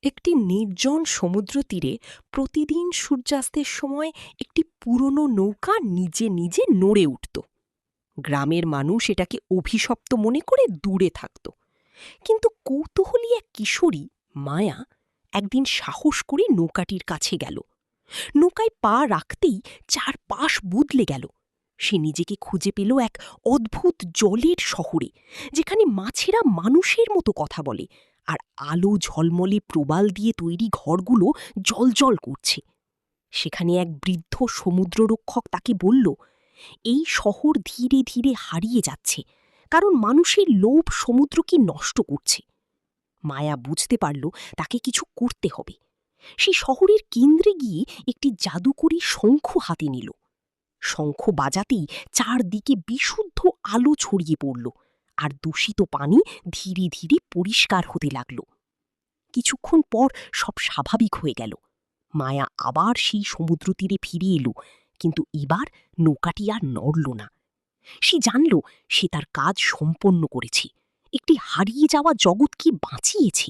একটি নির্জন সমুদ্র তীরে প্রতিদিন সূর্যাস্তের সময় একটি পুরনো নৌকা নিজে নিজে নড়ে উঠত। গ্রামের মানুষ এটাকে অভিশপ্ত মনে করে দূরে থাকত, কিন্তু কৌতূহলী এক কিশোরী মায়া একদিন সাহস করে নৌকাটির কাছে গেল। নৌকায় পা রাখতেই চারপাশ বদলে গেল। সে নিজেকে খুঁজে পেল এক অদ্ভুত জলের শহরে, যেখানে মাছেরা মানুষের মতো কথা বলে আর আলো ঝলমলে প্রবাল দিয়ে তৈরি ঘরগুলো জ্বলজ্বল করছে। সেখানে এক বৃদ্ধ সমুদ্ররক্ষক তাকে বলল, এই শহর ধীরে ধীরে হারিয়ে যাচ্ছে, কারণ মানুষের লোভ সমুদ্রকে নষ্ট করছে। মায়া বুঝতে পারল তাকে কিছু করতে হবে। সে শহরের কেন্দ্রে গিয়ে একটি জাদুকরী শঙ্খ হাতে নিল। শঙ্খ বাজাতেই চারদিকে বিশুদ্ধ আলো ছড়িয়ে পড়ল, আর দূষিত পানি ধীরে ধীরে পরিষ্কার হতে লাগল। কিছুক্ষণ পর সব স্বাভাবিক হয়ে গেল। মায়া আবার সেই সমুদ্র তীরে ফিরে এলো, কিন্তু এবার নৌকাটি আর নড়ল না। সে জানল সে তার কাজ সম্পন্ন করেছে, একটি হারিয়ে যাওয়া জগৎকে বাঁচিয়েছে।